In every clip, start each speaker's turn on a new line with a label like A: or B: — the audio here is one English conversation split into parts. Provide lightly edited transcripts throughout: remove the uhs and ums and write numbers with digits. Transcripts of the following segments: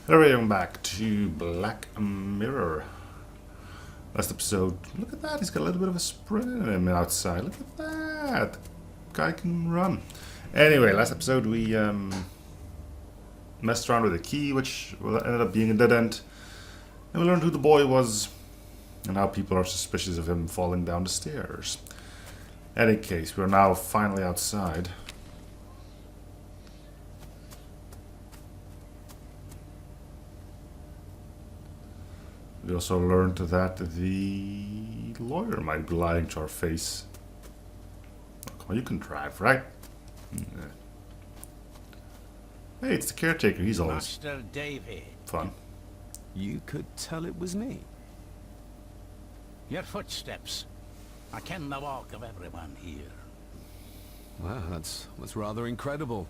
A: Alright, I'm back to Black Mirror. Last episode, look at that, he's got a little bit of a sprint in him outside. Look at that. Guy can run. Anyway, last episode we messed around with a key, which ended up being a dead end. And we learned who the boy was and how people are suspicious of him falling down the stairs. Any case, we're now finally outside. We also learned that the lawyer might be lying to our face. Oh, come on, you can drive, right? Yeah. Hey, it's the caretaker. He's always
B: Master David.
A: fun.
C: You could tell it was me.
B: Your footsteps. I ken the walk of everyone here.
C: Wow, that's rather incredible.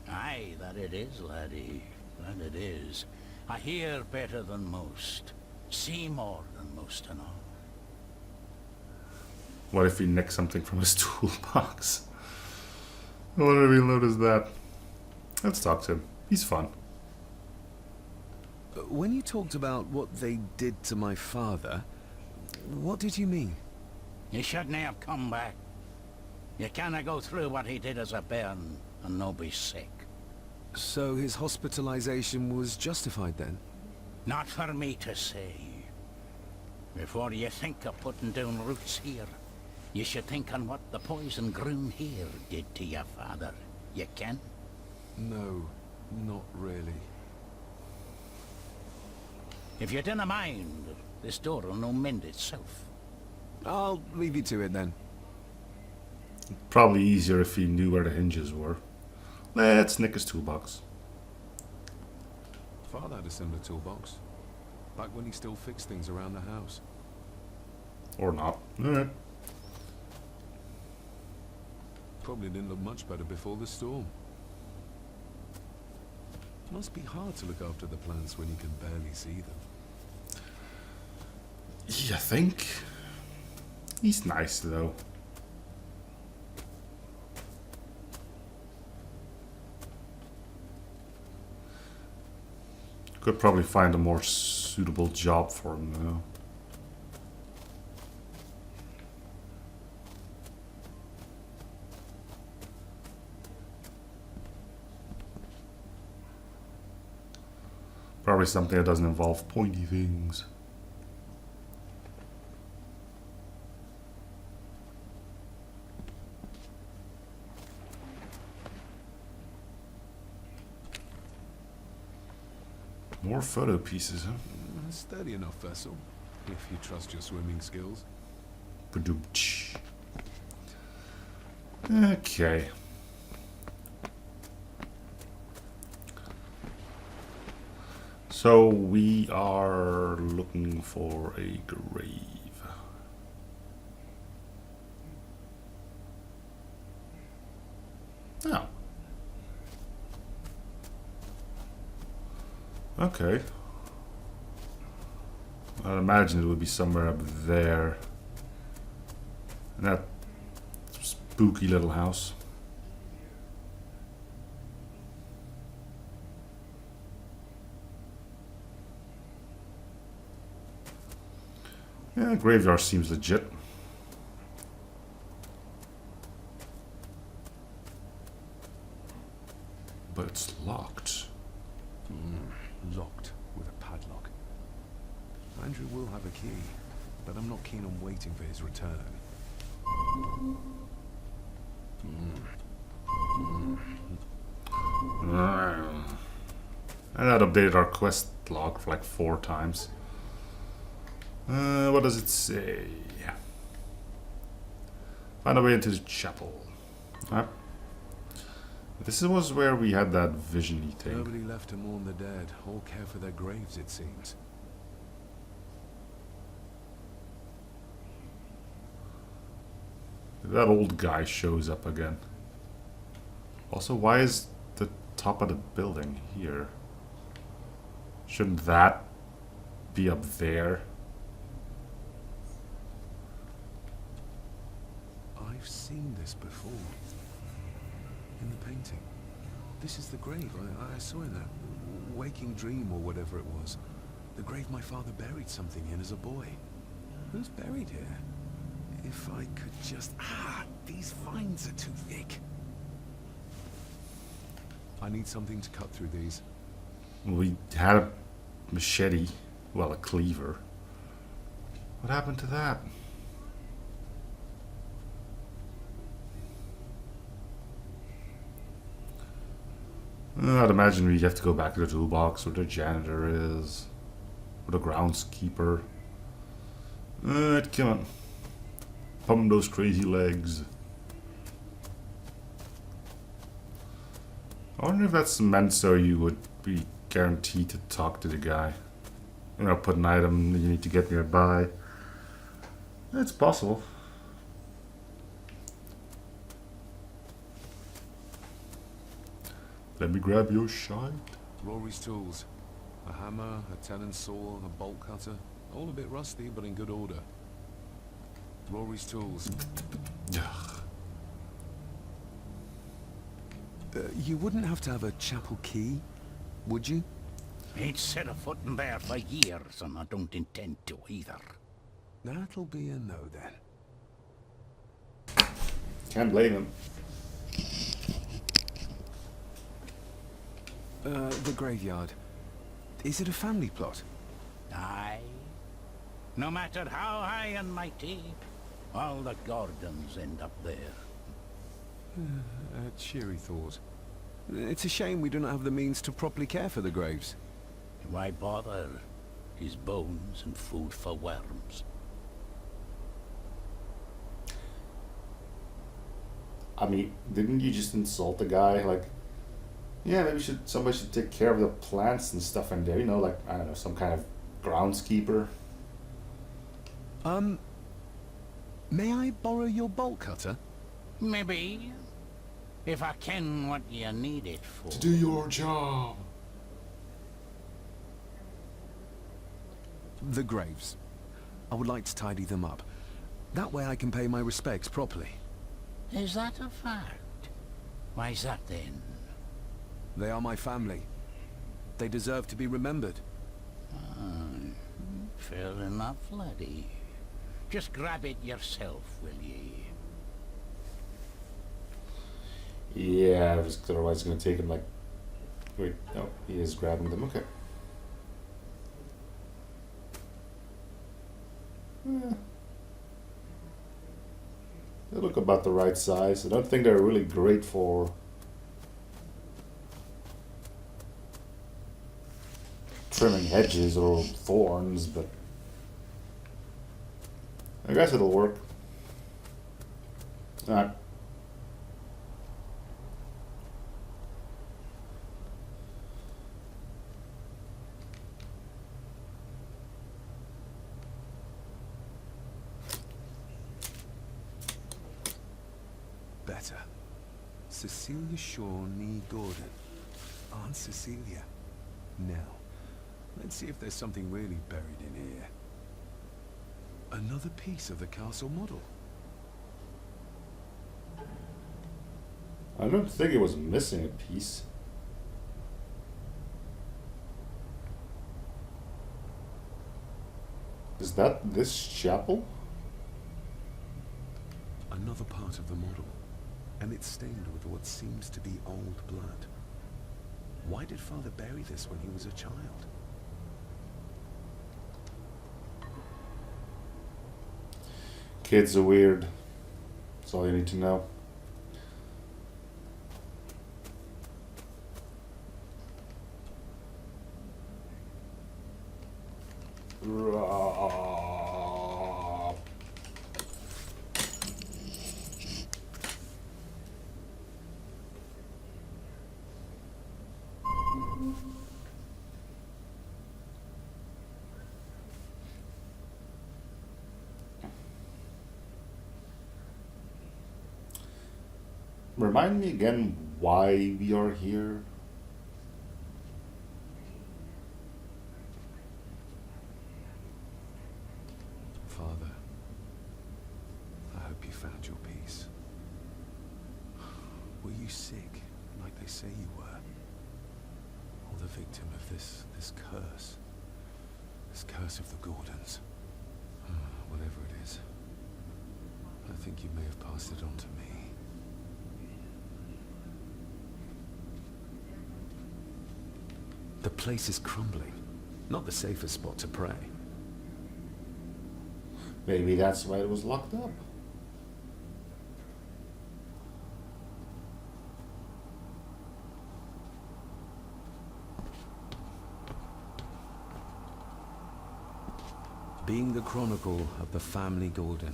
B: Aye, that it is, laddie. That it is. I hear better than most. See more than most and all.
A: What if he nicked something from his toolbox? I wonder if he noticed that. Let's talk to him. He's fun.
C: When you talked about what they did to my father, what did you mean?
B: You shouldn't have come back. You canna go through what he did as a bairn and no be sick.
C: So his hospitalization was justified then?
B: Not for me to say. Before you think of putting down roots here, you should think on what the poison grown here did to your father. You can?
C: No, not really.
B: If you dinna mind, this door will no mend itself.
C: I'll leave you to it then.
A: Probably easier if he knew where the hinges were. Let's nick his toolbox.
C: Father had a similar toolbox. Back when he still fixed things around the house.
A: Or not. Alright.
C: Probably didn't look much better before the storm. Must be hard to look after the plants when you can barely see them.
A: You think? He's nice though. Could probably find a more suitable job for him though. Probably something that doesn't involve pointy things. More photo pieces, huh?
C: A steady enough vessel, if you trust your swimming skills.
A: Ba-doom-tsh. Okay. So we are looking for a grave. Oh. Okay. I'd imagine it would be somewhere up there. In that spooky little house. Yeah, graveyard seems legit. But it's locked.
C: Locked with a padlock. Andrew will have a key, but I'm not keen on waiting for his return.
A: And that updated our quest log for like 4 times. What does it say? Find a way into the chapel. This was where we had that vision-y thing.
C: Nobody left to mourn the dead or care for their graves, it seems.
A: That old guy shows up again. Also, why is the top of the building here? Shouldn't that be up there?
C: I've seen this before. In the painting. This is the grave. I saw it there. waking dream or whatever it was. The grave my father buried something in as a boy. Who's buried here? If I could just... these vines are too thick. I need something to cut through these.
A: We had a machete. Well, a cleaver. What happened to that? I'd imagine we have to go back to the toolbox where the janitor is. Or the groundskeeper. Come on. Pump those crazy legs. I wonder if that's meant so you would be guaranteed to talk to the guy. You know, put an item that you need to get nearby. It's possible. Let me grab your shite.
C: Rory's tools. A hammer, a tenon saw, a bolt cutter. All a bit rusty, but in good order. Rory's tools. You wouldn't have to have a chapel key, would you?
B: Ain't set a foot in there for years, and I don't intend to either.
C: That'll be a no then.
A: Can't blame him.
C: The graveyard. Is it a family plot?
B: Aye. No matter how high and mighty, all the Gordons end up there.
C: A cheery thought. It's a shame we don't have the means to properly care for the graves.
B: Why bother? His bones and food for worms.
A: I mean, didn't you just insult the guy? Like, yeah, maybe somebody should take care of the plants and stuff in there. You know, like, I don't know, some kind of groundskeeper.
C: May I borrow your bolt cutter?
B: Maybe. If I ken what you need it for.
A: To do your job.
C: The graves. I would like to tidy them up. That way I can pay my respects properly.
B: Is that a fact? Why's that then?
C: They are my family. They deserve to be remembered.
B: Fair enough, laddie. Just grab it yourself, will ye?
A: Yeah, otherwise it's going to take him like... Wait, no, he is grabbing them. Okay. They look about the right size. I don't think they're really great for trimming hedges or thorns, but I guess it'll work. Alright.
C: Better. Cecilia Shaw Nee Gordon. Aunt Cecilia. Now, let's see if there's something really buried in here. Another piece of the castle model.
A: I don't think it was missing a piece. Is that this chapel?
C: Another part of the model. And it's stained with what seems to be old blood. Why did Father bury this when he was a child?
A: Kids are weird. That's all you need to know. Remind me again why we are here.
C: Father, I hope you found your peace. Were you sick, like they say you were? another victim of this curse. This curse of the Gordons. Whatever it is. I think you may have passed it on to me. The place is crumbling. Not the safest spot to pray.
A: Maybe that's why it was locked up.
C: Being the chronicle of the family Gordon,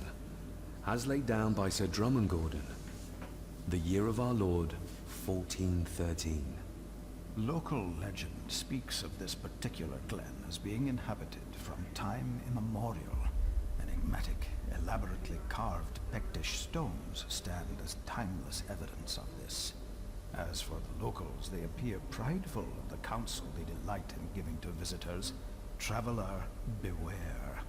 C: as laid down by Sir Drummond Gordon, the year of our Lord, 1413.
D: Local legend speaks of this particular glen as being inhabited from time immemorial. Enigmatic, elaborately carved Pictish stones stand as timeless evidence of this. As for the locals, they appear prideful of the counsel they delight in giving to visitors. Traveler, beware.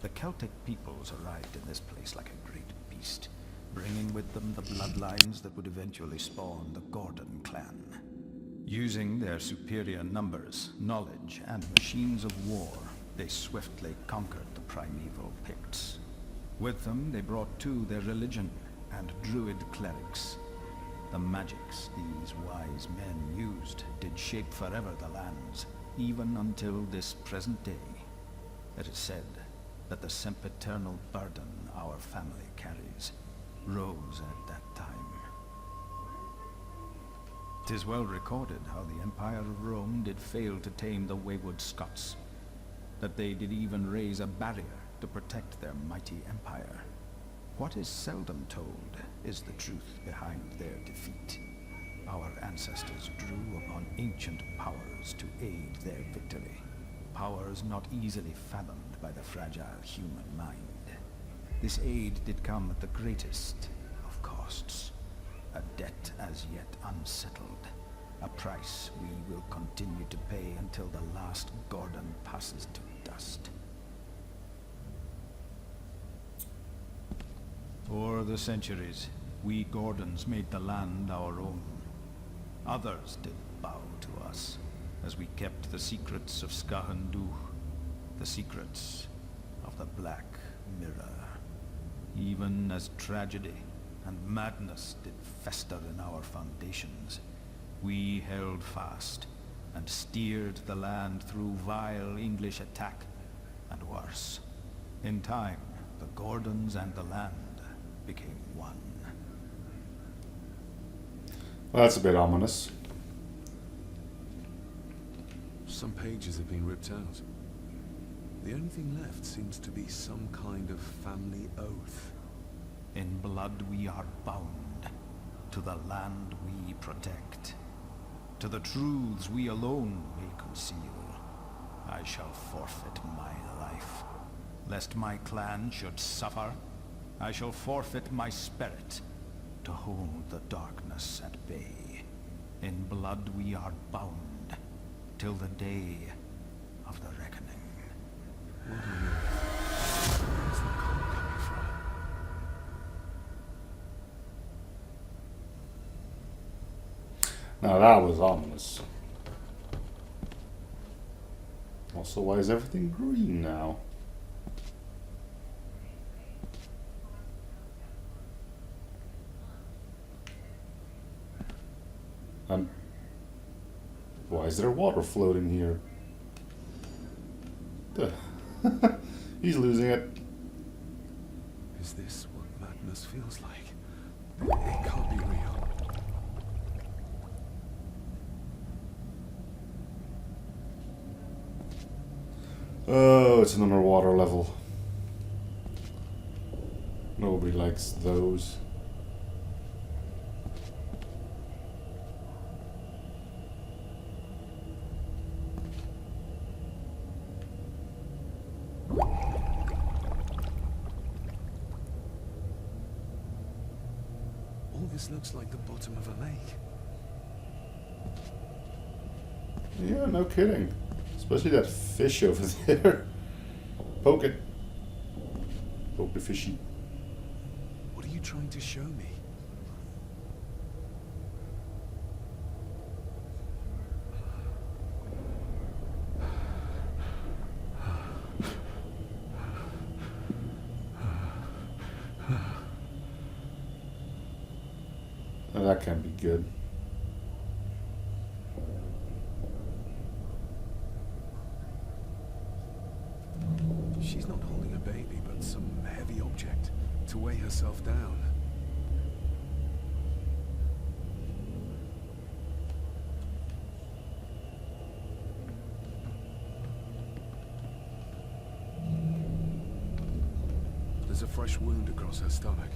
D: The Celtic peoples arrived in this place like a great beast, bringing with them the bloodlines that would eventually spawn the Gordon clan. Using their superior numbers, knowledge, and machines of war, they swiftly conquered the primeval Picts. With them, they brought too their religion and druid clerics. The magics these wise men used did shape forever the lands, even until this present day. It is said that the sempiternal burden our family carries rose at that time. 'Tis well recorded how the Empire of Rome did fail to tame the wayward Scots, that they did even raise a barrier to protect their mighty empire. What is seldom told is the truth behind their defeat. Our ancestors drew upon ancient powers to aid their victory. Powers not easily fathomed by the fragile human mind. This aid did come at the greatest of costs. A debt as yet unsettled. A price we will continue to pay until the last Gordon passes to dust. For the centuries, we Gordons made the land our own. Others did bow to us, as we kept the secrets of Skahandu, the secrets of the Black Mirror. Even as tragedy and madness did fester in our foundations, we held fast and steered the land through vile English attack and worse. In time, the Gordons and the land became one.
A: Well, that's a bit ominous.
C: Some pages have been ripped out. The only thing left seems to be some kind of family oath.
D: In blood we are bound, to the land we protect. To the truths we alone may conceal. I shall forfeit my life. Lest my clan should suffer, I shall forfeit my spirit to hold the darkness at bay. In blood we are bound, till the day of the reckoning.
C: What on earth? Where's the call coming from?
A: Now that was ominous. Also, why is everything green now? Why is there water floating here? He's losing it.
C: Is this what madness feels like? It can't be real.
A: Oh, it's an underwater level. Nobody likes those.
C: All this looks like the bottom of a lake.
A: Yeah, no kidding. Especially that fish over there. Poke it. Poke the fishy.
C: What are you trying to show me?
A: Oh, that can't be good.
C: She's not holding a baby, but some heavy object to weigh herself down. There's a fresh wound across her stomach.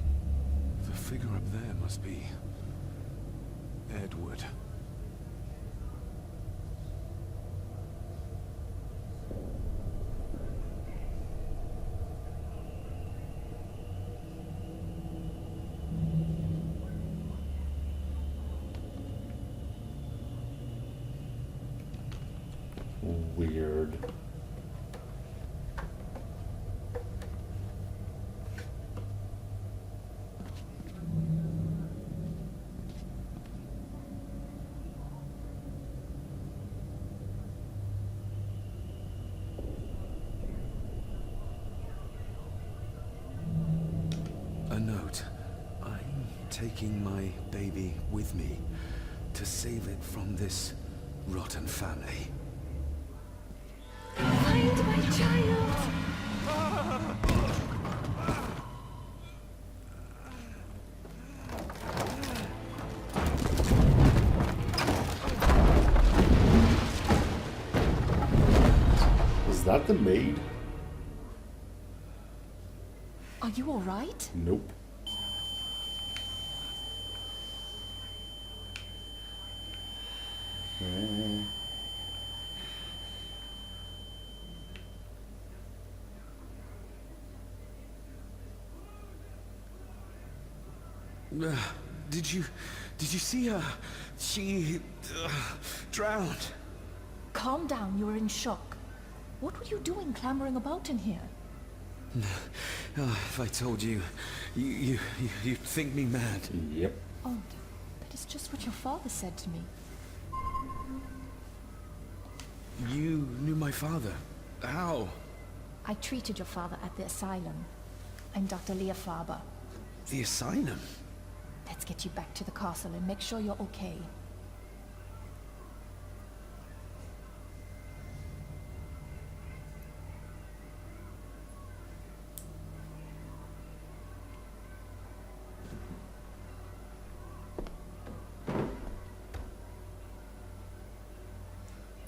C: The figure up there must be Edward.
A: Weird.
C: A note. I'm taking my baby with me to save it from this rotten family.
E: Find my child!
A: Is that the maid?
E: Are you all right?
A: Nope.
C: Did you see her? She drowned.
E: Calm down, you were in shock. What were you doing clambering about in here?
C: If I told you, you'd think me mad.
A: Yep.
E: Odd. That is just what your father said to me.
C: You knew my father. How?
E: I treated your father at the asylum. I'm Dr. Leah Faber.
C: The asylum?
E: Let's get you back to the castle and make sure you're okay.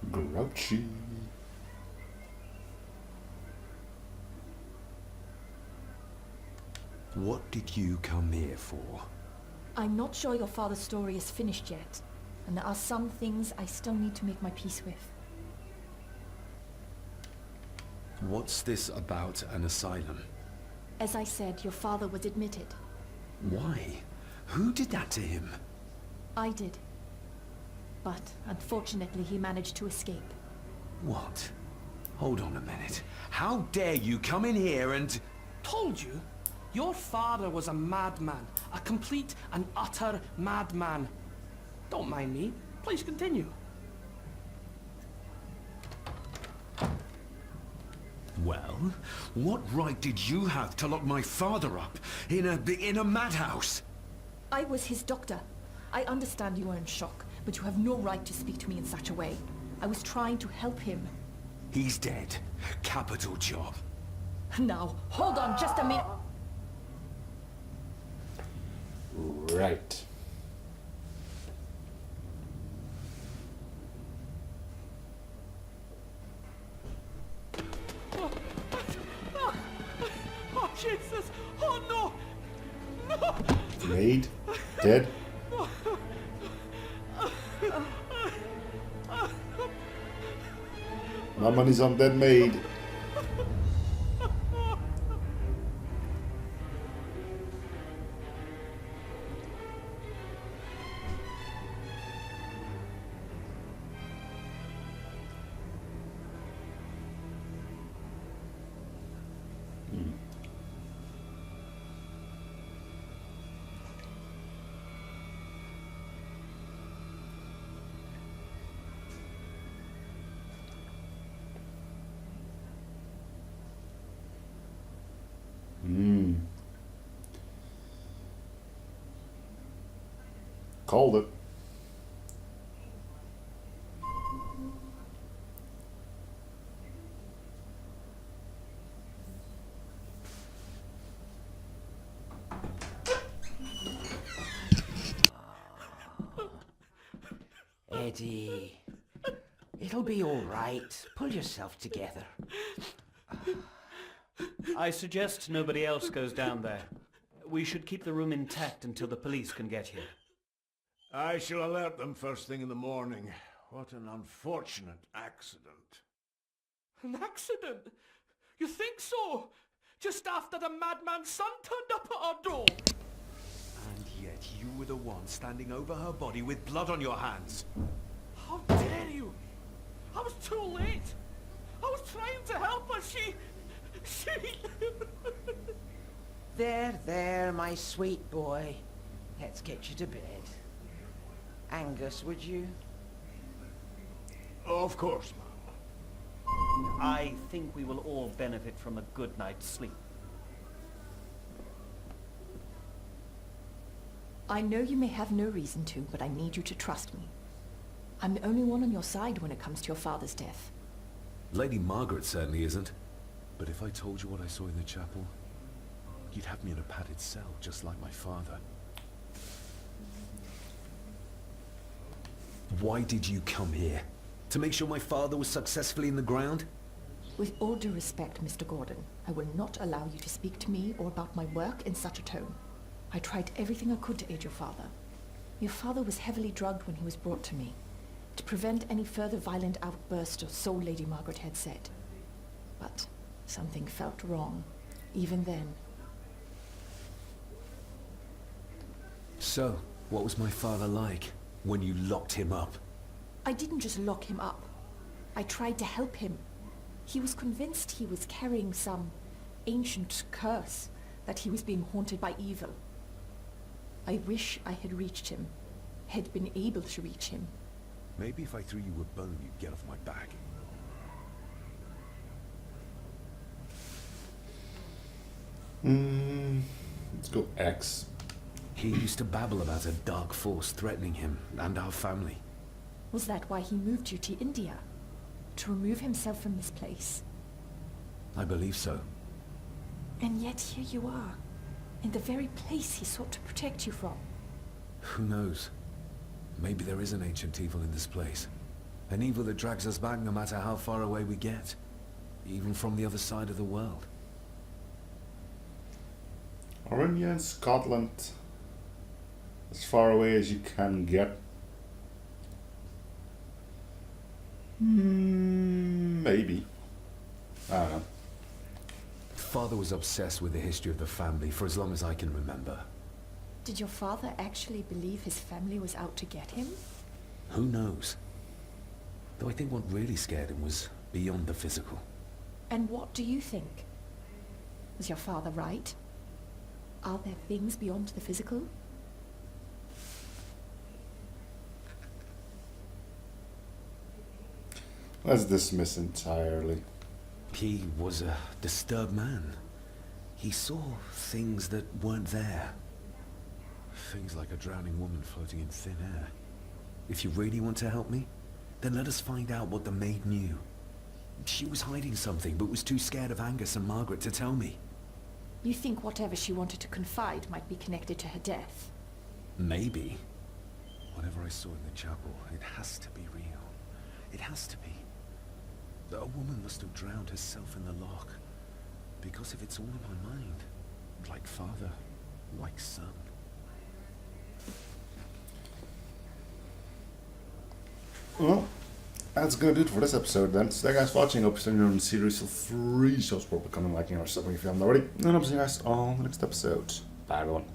A: Grouchy.
C: What did you come here for?
E: I'm not sure your father's story is finished yet, and there are some things I still need to make my peace with.
C: What's this about an asylum?
E: As I said, your father was admitted.
C: Why? Who did that to him?
E: I did. But, unfortunately, he managed to escape.
C: What? Hold on a minute. How dare you come in here and...
F: Told you? Your father was a madman. A complete and utter madman. Don't mind me. Please continue.
C: Well, what right did you have to lock my father up in a madhouse?
E: I was his doctor. I understand you are in shock, but you have no right to speak to me in such a way. I was trying to help him.
C: He's dead. Capital job.
E: Now, hold on just a minute.
A: Right.
F: Oh, Jesus! Oh, no! No!
A: Maid? Dead? My money's on dead maid. Called it.
G: Eddie, it'll be all right. Pull yourself together.
H: I suggest nobody else goes down there. We should keep the room intact until the police can get here.
I: I shall alert them first thing in the morning. What an unfortunate accident.
F: An accident? You think so? Just after the madman's son turned up at our door.
C: And yet you were the one standing over her body with blood on your hands.
F: How dare you? I was too late. I was trying to help her. She...
G: There, my sweet boy. Let's get you to bed. Angus, would you?
I: Of course, ma'am.
H: I think we will all benefit from a good night's sleep.
E: I know you may have no reason to, but I need you to trust me. I'm the only one on your side when it comes to your father's death.
C: Lady Margaret certainly isn't. But if I told you what I saw in the chapel, you'd have me in a padded cell, just like my father. Why did you come here? To make sure my father was successfully in the ground?
E: With all due respect, Mr. Gordon, I will not allow you to speak to me or about my work in such a tone. I tried everything I could to aid your father. Your father was heavily drugged when he was brought to me, to prevent any further violent outburst, or so Lady Margaret had said. But something felt wrong, even then.
C: So, what was my father like when you locked him up?
E: I didn't just lock him up. I tried to help him. He was convinced he was carrying some ancient curse, that he was being haunted by evil. I wish I had reached him, had been able to reach him.
C: Maybe if I threw you a bone, you'd get off my back.
A: Let's go X.
C: He used to babble about a dark force threatening him and our family.
E: Was that why he moved you to India? To remove himself from this place?
C: I believe so.
E: And yet here you are, in the very place he sought to protect you from.
C: Who knows? Maybe there is an ancient evil in this place. An evil that drags us back no matter how far away we get. Even from the other side of the world.
A: Orinia in Scotland. As far away as you can get. Maybe. I don't know.
C: Father was obsessed with the history of the family for as long as I can remember.
E: Did your father actually believe his family was out to get him?
C: Who knows? Though I think what really scared him was beyond the physical.
E: And what do you think? Was your father right? Are there things beyond the physical?
A: Let's dismiss entirely.
C: He was a disturbed man. He saw things that weren't there. Things like a drowning woman floating in thin air. If you really want to help me, then let us find out what the maid knew. She was hiding something, but was too scared of Angus and Margaret to tell me.
E: You think whatever she wanted to confide might be connected to her death?
C: Maybe. Whatever I saw in the chapel, it has to be real. It has to be. A woman must have drowned herself in the loch. Because if it's all in my mind, like father, like son.
A: Well, that's gonna do it for this episode then. So thank you guys for watching. Hope you're enjoying the series. Feel free to subscribe, comment, liking, or something if you haven't already. And I'll see you guys all in the next episode. Bye everyone.